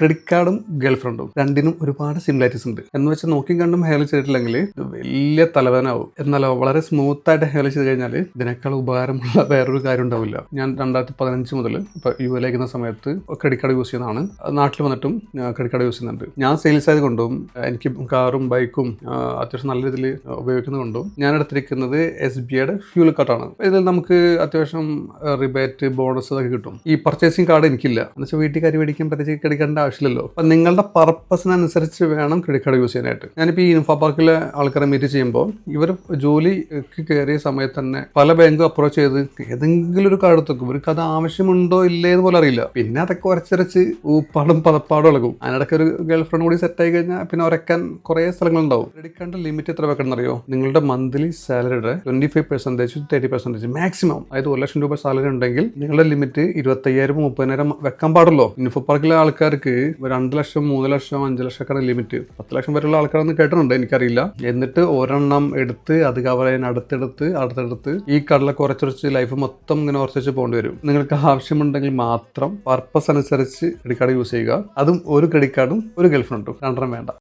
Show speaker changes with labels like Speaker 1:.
Speaker 1: Credit കാർഡും girl ഫ്രണ്ടും രണ്ടിനും ഒരുപാട് സിമിലാരിറ്റീസ് ഉണ്ട്. എന്ന് വെച്ചാൽ നോക്കി കണ്ടും ഹെയർ ചെയ്തിട്ടില്ലെങ്കിൽ ഇത് വലിയ തലവേദന ആവും. എന്നാലോ വളരെ സ്മൂത്ത് ആയിട്ട് ഹെയർ ചെയ്ത് കഴിഞ്ഞാൽ ഇതിനേക്കാൾ ഉപകാരമുള്ള വേറൊരു കാര്യം ഉണ്ടാവില്ല. ഞാൻ 2015 മുതൽ ഇപ്പോൾ യു എയിലേക്കുന്ന സമയത്ത് ക്രെഡിറ്റ് കാർഡ് യൂസ് ചെയ്യുന്നതാണ്. നാട്ടിൽ വന്നിട്ടും ക്രെഡിറ്റ് കാർഡ് യൂസ് ചെയ്യുന്നുണ്ട്. ഞാൻ സെയിൽസ് ആയതുകൊണ്ടും എനിക്ക് കാറും ബൈക്കും അത്യാവശ്യം നല്ല രീതിയിൽ ഉപയോഗിക്കുന്നതുകൊണ്ടും ഞാൻ എടുത്തിരിക്കുന്നത് SBIയുടെ ഫ്യൂൽ കാർഡാണ്. ഇതിൽ നമുക്ക് അത്യാവശ്യം റിബേറ്റ് ബോണസ് അതൊക്കെ കിട്ടും. ഈ പർച്ചേസിംഗ് കാർഡ് എനിക്കില്ല. എന്ന് വെച്ചാൽ വീട്ടിൽ കരി മേടിക്കാൻ ക്രെഡിറ്റ് കാർഡിന്റെ ആവശ്യമില്ലല്ലോ. അപ്പം നിങ്ങളുടെ പർപ്പസിനനുസരിച്ച് വേണം ക്രെഡിറ്റ് കാർഡ് യൂസ് ചെയ്യാനായിട്ട്. ഞാനിപ്പോൾ ഈ ഇൻഫോ പാർക്കിലെ ആൾക്കാരെ മീറ്റ് ചെയ്യുമ്പോൾ ഇവർ ജോലിക്ക് കയറിയ സമയത്ത് തന്നെ പല ബാങ്കും അപ്രോച്ച് ചെയ്ത് ഏതെങ്കിലും ഒരു കാർഡ് എടുത്തേക്കും. ഇവർക്ക് അത് ആവശ്യമുണ്ടോ ഇല്ലേ എന്ന് പോലും അറിയില്ല. പിന്നെ അതൊക്കെ ഉരച്ചരച്ച് ഊപ്പാടും പതപ്പാടും ഇളകും. അതിനിടയ്ക്ക് ഒരു ഗേൾ ഫ്രണ്ട് കൂടി സെറ്റ് ആയി കഴിഞ്ഞാൽ പിന്നെ ഉരക്കാൻ കുറേ സ്ഥലങ്ങളുണ്ടാവും. ക്രെഡിറ്റ് കാർഡിന്റെ ലിമിറ്റ് എത്ര വെക്കണം എന്നറിയോ? നിങ്ങളുടെ മന്ത്ലി സാലറിയുടെ 25% 30% മാക്സിമം, അതായത് 1 ലക്ഷം രൂപ സാലറി ഉണ്ടെങ്കിൽ നിങ്ങളുടെ ലിമിറ്റ് 25,000 30,000 വെക്കാൻ പാടുള്ളൂ. ഇൻഫോ പാർക്കിലെ ആൾക്കാർക്ക് 2 ലക്ഷം 3 ലക്ഷം 5 ലക്ഷമൊക്കെയാണ് ലിമിറ്റ്. 10 ലക്ഷം വരെയുള്ള ആൾക്കാരൊന്നും കേട്ടിട്ടുണ്ട്, എനിക്കറിയില്ല. എന്നിട്ട് ഒരെണ്ണം എടുത്ത് അത് കവർ ചെയ്യാൻ അടുത്തെടുത്ത് ഈ കടല കുറച്ചുറച്ച് ലൈഫ് മൊത്തം ഇങ്ങനെ ഉറച്ചു പോകേണ്ടി വരും. നിങ്ങൾക്ക് ആവശ്യമുണ്ടെങ്കിൽ മാത്രം പർപ്പസ് അനുസരിച്ച് ക്രെഡിറ്റ് കാർഡ് യൂസ് ചെയ്യുക. അതും ഒരു ക്രെഡിറ്റ് കാർഡും ഒരു ഗേൾ ഫ്രണ്ടും, രണ്ടെണ്ണം വേണ്ട.